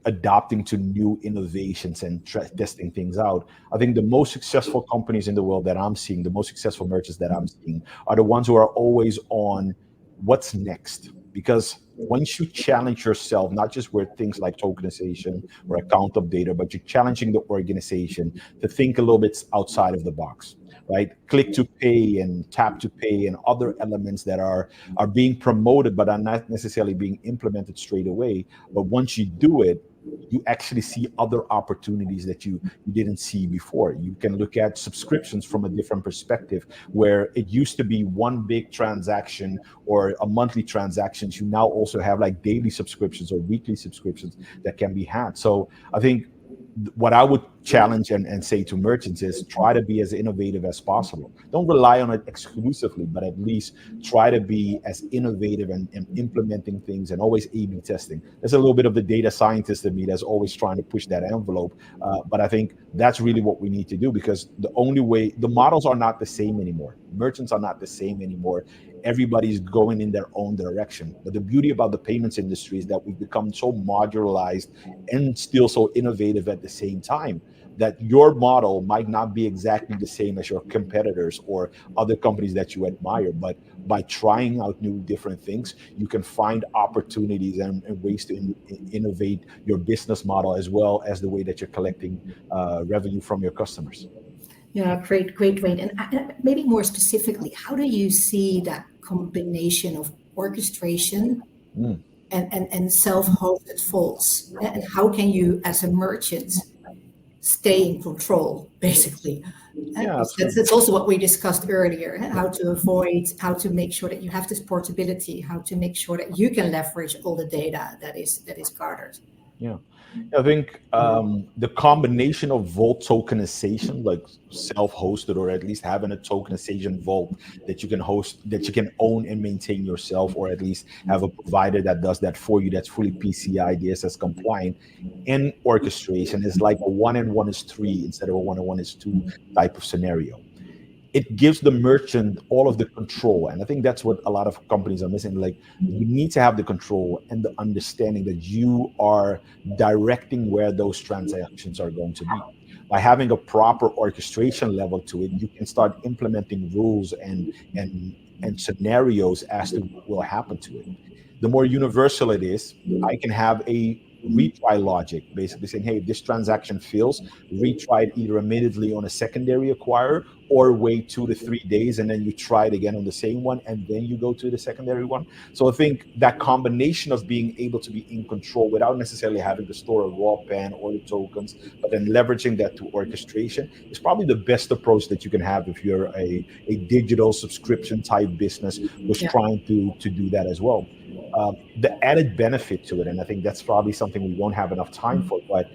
adopting to new innovations and testing things out. I think the most successful companies in the world that I'm seeing, the most successful merchants that I'm seeing, are the ones who are always on what's next. Because once you challenge yourself, not just with things like tokenization or account updater, but you're challenging the organization to think a little bit outside of the box, right? Click to pay and tap to pay and other elements that are being promoted but are not necessarily being implemented straight away. But once you do it, you actually see other opportunities that you didn't see before. You can look at subscriptions from a different perspective, where it used to be one big transaction or a monthly transactions. You now also have like daily subscriptions or weekly subscriptions that can be had. So I think what I would challenge and say to merchants is try to be as innovative as possible. Don't rely on it exclusively, but at least try to be as innovative and implementing things and always A/B testing. There's a little bit of the data scientist in me that's always trying to push that envelope. But I think that's really what we need to do, because the only way, the models are not the same anymore. Merchants are not the same anymore. Everybody's going in their own direction. But the beauty about the payments industry is that we've become so modularized and still so innovative at the same time, that your model might not be exactly the same as your competitors or other companies that you admire. But by trying out new different things, you can find opportunities and ways to innovate your business model, as well as the way that you're collecting revenue from your customers. Yeah, great. And maybe more specifically, how do you see that combination of orchestration Mm. and self-hosted vaults? And how can you, as a merchant, stay in control, basically? Yeah, That's also what we discussed earlier, how to avoid, how to make sure that you have this portability, how to make sure that you can leverage all the data that is gathered. Yeah, I think the combination of vault tokenization, like self-hosted, or at least having a tokenization vault that you can host, that you can own and maintain yourself, or at least have a provider that does that for you, that's fully PCI DSS compliant, and orchestration is like a 1 and 1 is 3 instead of a 1 and 1 is 2 type of scenario. It gives the merchant all of the control. And I think that's what a lot of companies are missing. Like, you need to have the control and the understanding that you are directing where those transactions are going to be. By having a proper orchestration level to it, you can start implementing rules and scenarios as to what will happen to it. The more universal it is, I can have a retry logic, basically saying, hey, if this transaction fails, retry it either immediately on a secondary acquirer, or wait 2 to 3 days and then you try it again on the same one and then you go to the secondary one. So I think that combination of being able to be in control without necessarily having to store a raw pen or the tokens, but then leveraging that to orchestration, is probably the best approach that you can have if you're a digital subscription type business who's trying to do that as well. The added benefit to it, and I think that's probably something we won't have enough time for, but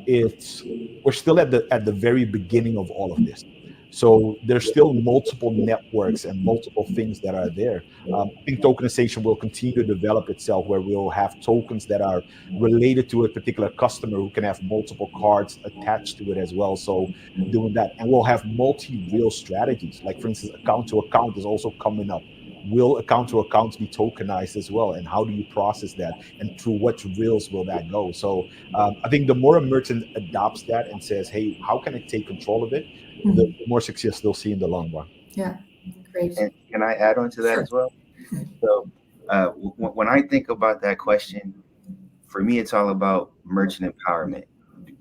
it's we're still at the very beginning of all of this. So there's still multiple networks and multiple things that are there. I think tokenization will continue to develop itself, where we'll have tokens that are related to a particular customer who can have multiple cards attached to it as well. So doing that, and we'll have multi-rail strategies. Like, for instance, account to account is also coming up. Will account to accounts be tokenized as well, and how do you process that, and through what rails will that go? So I think the more a merchant adopts that and says, hey, how can I take control of it, the more success they'll see in the long run. Yeah, great. And can I add on to that as well? So when I think about that question, for me, it's all about merchant empowerment.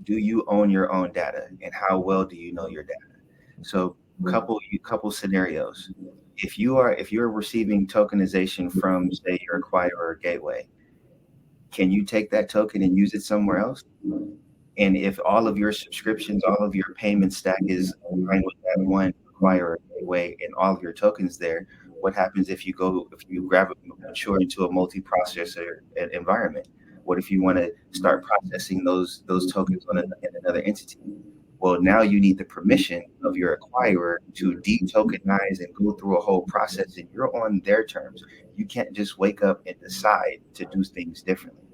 Do you own your own data, and how well do you know your data? So couple scenarios. If you're receiving tokenization from, say, your acquirer or gateway, can you take that token and use it somewhere else? And if all of your subscriptions, all of your payment stack is aligned with that one acquirer or gateway and all of your tokens there, what happens if you grab a mature into a multi-processor environment? What if you want to start processing those tokens in another entity? Well, now you need the permission of your acquirer to de-tokenize and go through a whole process, and you're on their terms. You can't just wake up and decide to do things differently.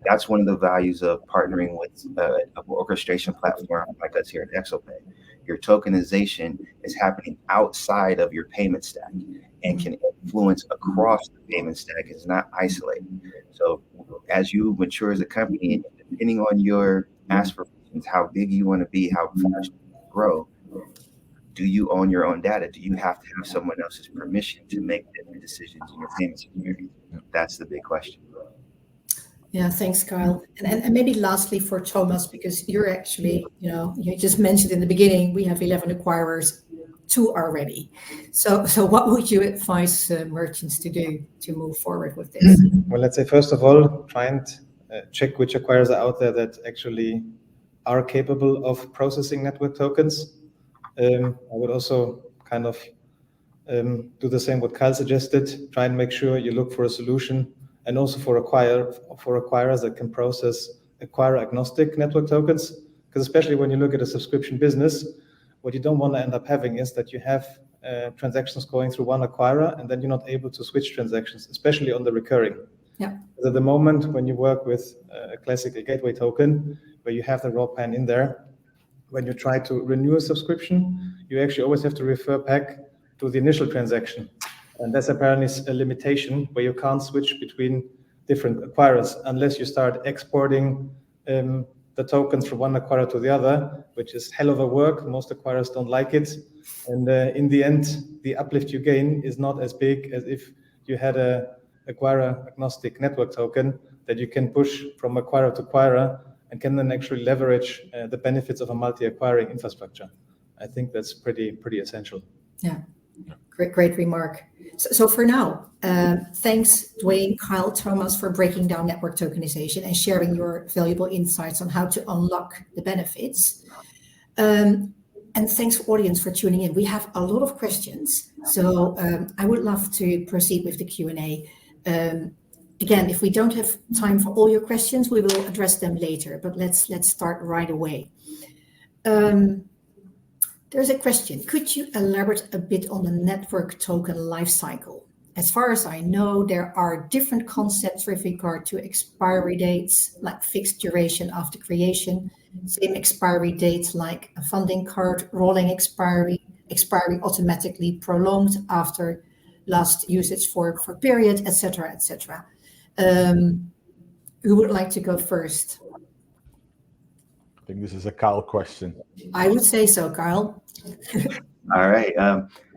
That's one of the values of partnering with an orchestration platform like us here at ExoPay. Your tokenization is happening outside of your payment stack and can influence across the payment stack. It's not isolated. So as you mature as a company, depending on your aspirations, how big you want to be, how fast you grow, do you own your own data? Do you have to have someone else's permission to make different decisions in your payment security? That's the big question. Yeah, thanks, Kyle. And maybe lastly for Thomas, because you're actually, you just mentioned in the beginning, we have 11 acquirers, 2 are ready. So what would you advise merchants to do to move forward with this? Well, let's say, first of all, try and check which acquirers are out there that actually are capable of processing network tokens. I would also kind of do the same what Kyle suggested. Try and make sure you look for a solution, and also for acquirers that can process acquirer agnostic network tokens. Because especially when you look at a subscription business, what you don't want to end up having is that you have transactions going through one acquirer, and then you're not able to switch transactions, especially on the recurring. Yeah. At the moment, when you work with a classic gateway token, where you have the raw PAN in there, when you try to renew a subscription, you actually always have to refer back to the initial transaction. And that's apparently a limitation where you can't switch between different acquirers unless you start exporting the tokens from one acquirer to the other, which is hell of a work. Most acquirers don't like it. And in the end, the uplift you gain is not as big as if you had a acquirer agnostic network token that you can push from acquirer to acquirer and can then actually leverage the benefits of a multi-acquiring infrastructure. I think that's pretty essential. Yeah, great remark. So for now, thanks, Dwayne, Kyle, Thomas, for breaking down network tokenization and sharing your valuable insights on how to unlock the benefits. And thanks, audience, for tuning in. We have a lot of questions, so I would love to proceed with the Q&A. Again, if we don't have time for all your questions, we will address them later, but let's start right away. There's a question. Could you elaborate a bit on the network token lifecycle? As far as I know, there are different concepts with regard to expiry dates, like fixed duration after creation, same expiry dates like a funding card, rolling expiry automatically prolonged after last usage for period, etc., etc. Who would like to go first? I think this is a Kyle question. I would say so, Kyle. All right.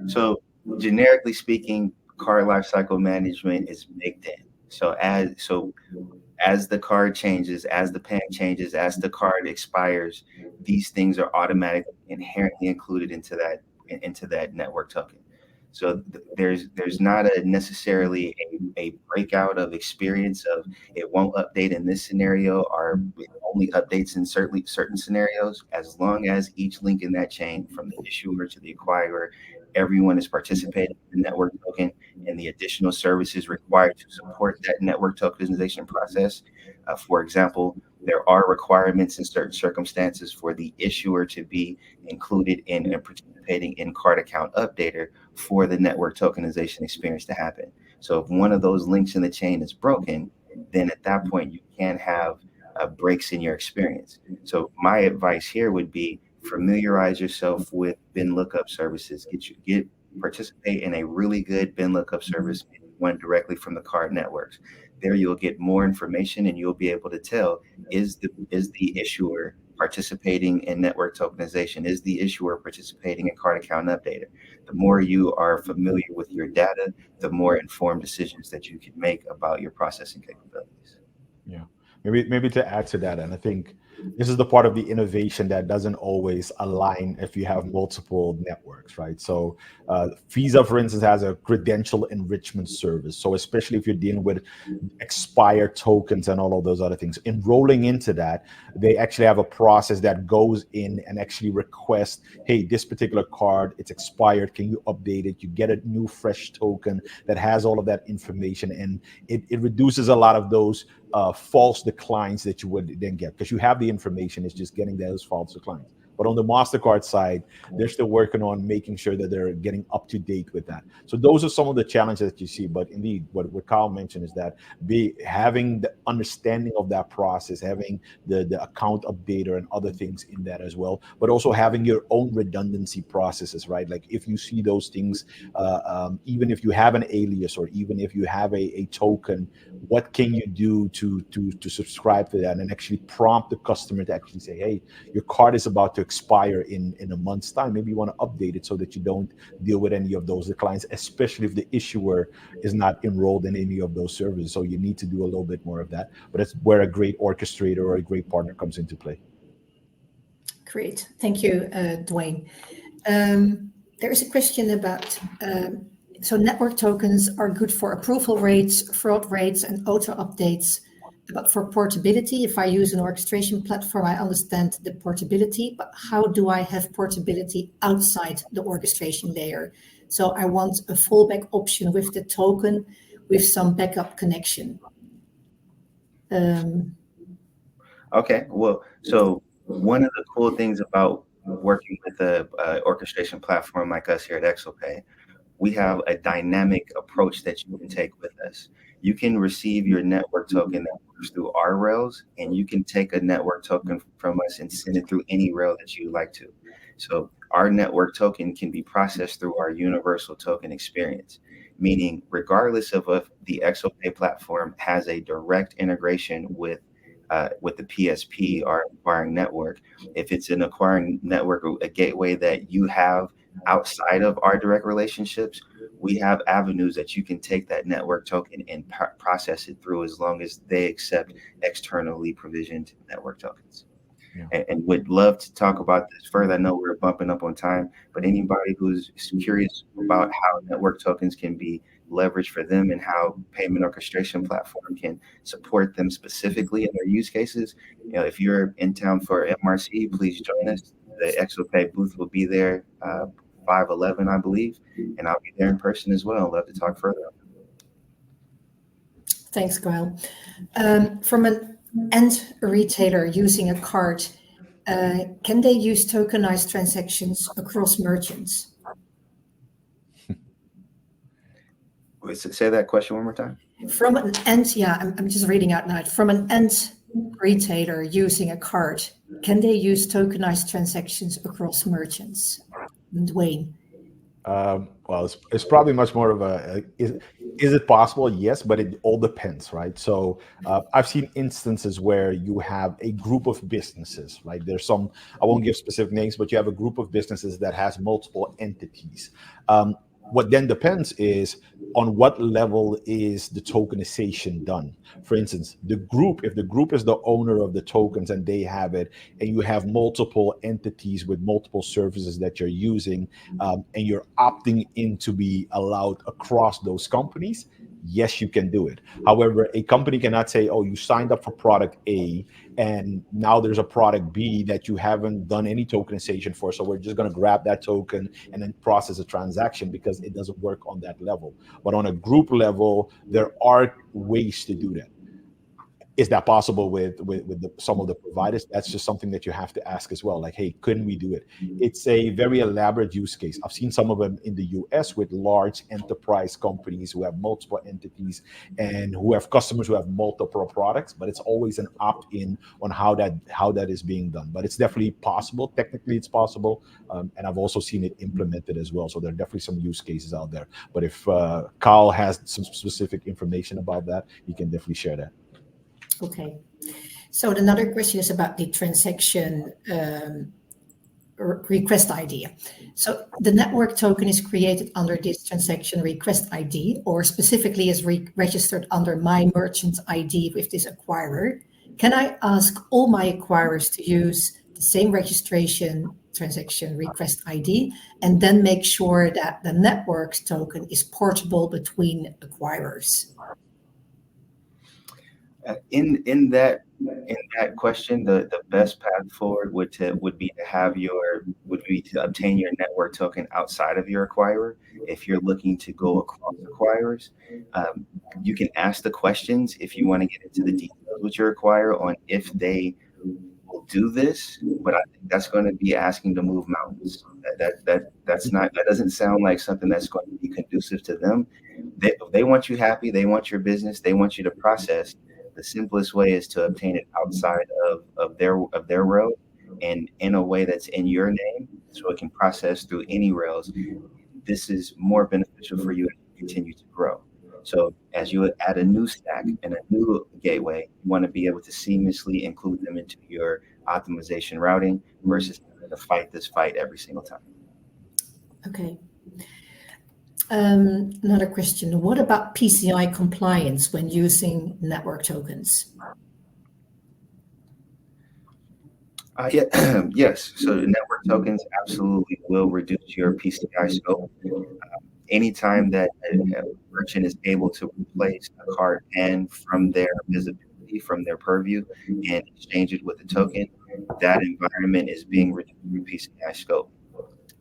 So generically speaking, card lifecycle management is baked in. So as the card changes, as the PAN changes, as the card expires, these things are automatically inherently included into that network token. So there's not necessarily a breakout of experience of it won't update in this scenario, or it only updates in certain scenarios. As long as each link in that chain, from the issuer to the acquirer, everyone is participating in the network token, and the additional services required to support that network tokenization process. For example, there are requirements in certain circumstances for the issuer to be included in and participating in card account updater for the network tokenization experience to happen. So if one of those links in the chain is broken, then at that point you can have breaks in your experience. So my advice here would be familiarize yourself with bin lookup services. Participate in a really good bin lookup service, one directly from the card networks. There you'll get more information, and you'll be able to tell, is the issuer participating in network tokenization? Is the issuer participating in card account updater? The more you are familiar with your data, the more informed decisions that you can make about your processing capabilities. Yeah, maybe to add to that, and I think this is the part of the innovation that doesn't always align if you have multiple networks, right? So Visa, for instance, has a credential enrichment service. So especially if you're dealing with expired tokens and all of those other things, enrolling into that, they actually have a process that goes in and actually requests, hey, this particular card, it's expired. Can you update it? You get a new fresh token that has all of that information, and it reduces a lot of those false declines that you would then get, because you have the information. It's just getting those false declines. But on the MasterCard side, they're still working on making sure that they're getting up to date with that. So those are some of the challenges that you see. But indeed, what Kyle mentioned is that having the understanding of that process, having the account updater and other things in that as well, but also having your own redundancy processes, right? Like if you see those things, even if you have an alias or even if you have a token, what can you do to subscribe to that and actually prompt the customer to actually say, hey, your card is about to expire in a month's time. Maybe you want to update it so that you don't deal with any of those declines, especially if the issuer is not enrolled in any of those services. So you need to do a little bit more of that. But it's where a great orchestrator or a great partner comes into play. Great. Thank you, Dwayne. There is a question about, so network tokens are good for approval rates, fraud rates, and auto updates. But for portability, if I use an orchestration platform, I understand the portability, but how do I have portability outside the orchestration layer? So I want a fallback option with the token with some backup connection. Okay, well, so one of the cool things about working with a orchestration platform like us here at ExoPay, we have a dynamic approach that you can take with us. You can receive your network token that works through our rails, and you can take a network token from us and send it through any rail that you like to. So our network token can be processed through our universal token experience, meaning regardless of if the ExoPay platform has a direct integration with the PSP, our acquiring network, if it's an acquiring network, a gateway that you have outside of our direct relationships, we have avenues that you can take that network token and process it through, as long as they accept externally provisioned network tokens. Yeah. And would love to talk about this further. I know we're bumping up on time, but anybody who's curious about how network tokens can be leveraged for them and how payment orchestration platform can support them specifically in their use cases, if you're in town for MRC, please join us. The ExoPay booth will be there 511, I believe, and I'll be there in person as well. I'd love to talk further. Thanks, Kyle. From an end retailer using a card, can they use tokenized transactions across merchants? Say that question one more time. From an end, I'm just reading out now. From an end retailer using a card, can they use tokenized transactions across merchants? Dwayne. Well, it's probably much more of is it possible? Yes, but it all depends, right? So I've seen instances where you have a group of businesses, right? There's some, I won't give specific names, but you have a group of businesses that has multiple entities. What then depends is on what level is the tokenization done. For instance, if the group is the owner of the tokens and they have it, and you have multiple entities with multiple services that you're using, and you're opting in to be allowed across those companies, yes, you can do it. However, a company cannot say, oh, you signed up for product A, and now there's a product B that you haven't done any tokenization for, so we're just going to grab that token and then process a transaction, because it doesn't work on that level. But on a group level, there are ways to do that. Is that possible with some of the providers? That's just something that you have to ask as well. Like, hey, couldn't we do it? It's a very elaborate use case. I've seen some of them in the US with large enterprise companies who have multiple entities and who have customers who have multiple products, but it's always an opt-in on how that is being done. But it's definitely possible. Technically, it's possible. And I've also seen it implemented as well. So there are definitely some use cases out there. But if Kyle has some specific information about that, he can definitely share that. Okay, so another question is about the transaction request ID. So the network token is created under this transaction request ID, or specifically is registered under my merchant ID with this acquirer. Can I ask all my acquirers to use the same registration transaction request ID and then make sure that the network token is portable between acquirers? In that question, the best path forward would be to obtain your network token outside of your acquirer. If you're looking to go across acquirers, you can ask the questions if you want to get into the details what you require on if they will do this, but I think that's going to be asking to move mountains. That doesn't sound like something that's going to be conducive to them. They want you happy, they want your business, they want you to process. The simplest way is to obtain it outside of their road and in a way that's in your name, so it can process through any rails. This is more beneficial for you as you continue to grow. So as you add a new stack and a new gateway, you want to be able to seamlessly include them into your optimization routing versus having to fight this fight every single time. Okay. Another question. What about PCI compliance when using network tokens? Yes. So the network tokens absolutely will reduce your PCI scope. Anytime that a merchant is able to replace a card PAN from their visibility, from their purview, and exchange it with a token, that environment is being reduced from PCI scope.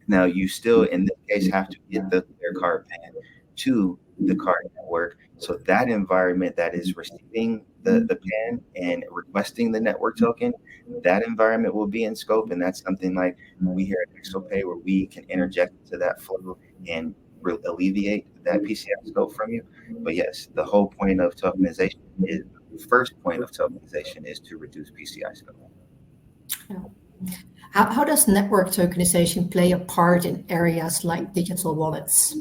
Now, you still, in this case, have to get their card PAN to the card network. So that environment that is receiving the PAN and requesting the network token, that environment will be in scope. And that's something like we here at ExoPay, where we can interject into that flow and alleviate that PCI scope from you. But yes, the whole point of tokenization is to reduce PCI scope. Yeah. How does network tokenization play a part in areas like digital wallets?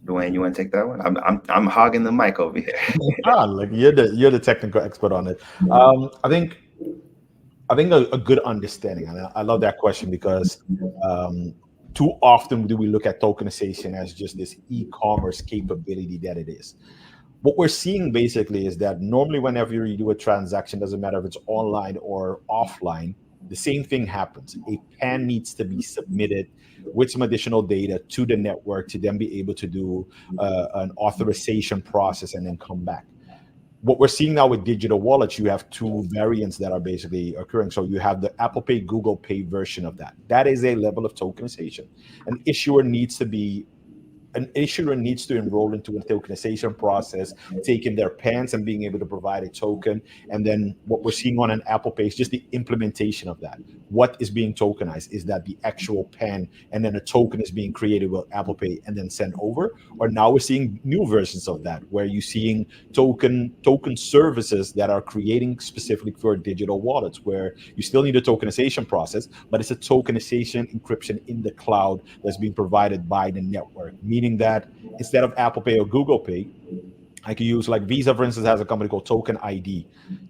Dwayne, you want to take that one? I'm hogging the mic over here. Like you're the technical expert on it. I think a good understanding, and I love that question because too often do we look at tokenization as just this e-commerce capability that it is. What we're seeing basically is that normally whenever you do a transaction, doesn't matter if it's online or offline, the same thing happens. A PAN needs to be submitted with some additional data to the network to then be able to do an authorization process and then come back. What we're seeing now with digital wallets, you have two variants that are basically occurring. So you have the Apple Pay, Google Pay version of that. That is a level of tokenization. An issuer needs to enroll into a tokenization process, taking their PANs and being able to provide a token. And then what we're seeing on an Apple Pay is just the implementation of that. What is being tokenized? Is that the actual PAN and then a token is being created with Apple Pay and then sent over? Or now we're seeing new versions of that, where you're seeing token services that are creating specifically for digital wallets, where you still need a tokenization process, but it's a tokenization encryption in the cloud that's being provided by the network, meaning that instead of Apple Pay or Google Pay, I can use, like Visa, for instance, has a company called Token ID.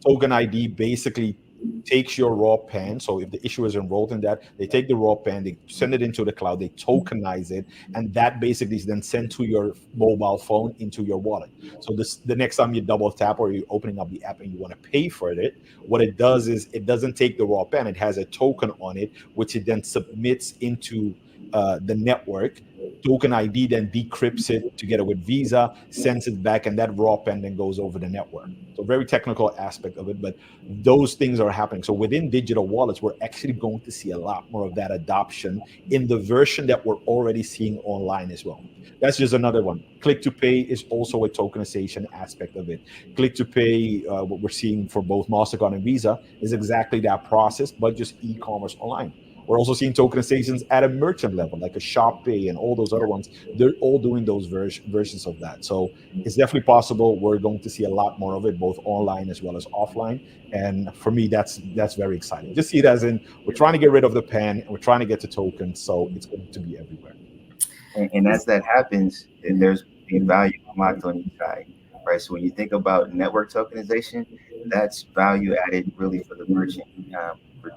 Token ID basically takes your raw PAN. So if the issuer is enrolled in that, they take the raw PAN, they send it into the cloud, they tokenize it, and that basically is then sent to your mobile phone into your wallet. So the next time you double tap or you're opening up the app and you want to pay for it, what it does is it doesn't take the raw PAN. It has a token on it, which it then submits into the network. Token ID then decrypts it together with Visa, sends it back, and that raw PAN then goes over the network. So very technical aspect of it, but those things are happening. So within digital wallets, we're actually going to see a lot more of that adoption in the version that we're already seeing online as well. That's just another one. Click to pay is also a tokenization aspect of it. Click to pay, what we're seeing for both MasterCard and Visa, is exactly that process, but just e-commerce online. We're also seeing tokenizations at a merchant level, like a ShopPay and all those other ones. They're all doing those versions of that. So it's definitely possible. We're going to see a lot more of it, both online as well as offline. And for me, that's very exciting. Just see it as in, we're trying to get rid of the PAN and we're trying to get to tokens. So it's going to be everywhere. And as that happens, there's the value unlocked on each side, right? So when you think about network tokenization, that's value added really for the merchant.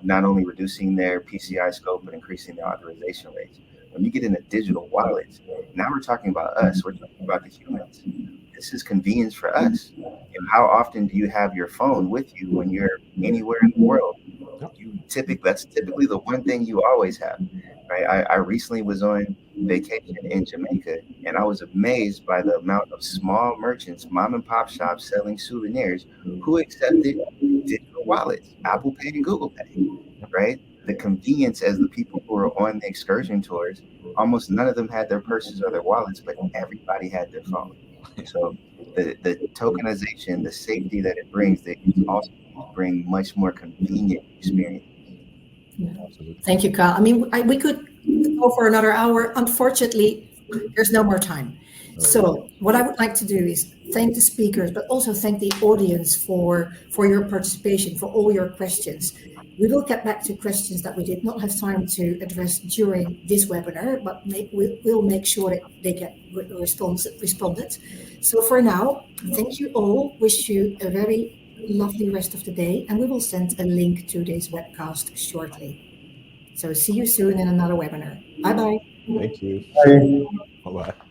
Not only reducing their PCI scope, but increasing their authorization rates. When you get into digital wallets, now we're talking about us. We're talking about the humans. This is convenience for us. And how often do you have your phone with you when you're anywhere in the world? That's typically the one thing you always have, right? I recently was on vacation in Jamaica, and I was amazed by the amount of small merchants, mom and pop shops selling souvenirs who accepted digital wallets, Apple Pay and Google Pay, right? The convenience as the people who were on the excursion tours, almost none of them had their purses or their wallets, but everybody had their phone. So the tokenization, the safety that it brings, they also bring much more convenient experience. Absolutely. Thank you, Kyle. I mean, we could go for another hour. Unfortunately, there's no more time. So what I would like to do is thank the speakers, but also thank the audience for your participation, for all your questions. We will get back to questions that we did not have time to address during this webinar, but we'll make sure that they get responded. So for now, thank you all. Wish you a very lovely rest of the day, and we will send a link to this webcast shortly. So see you soon in another webinar. Bye-bye. Thank you. Bye. Bye-bye.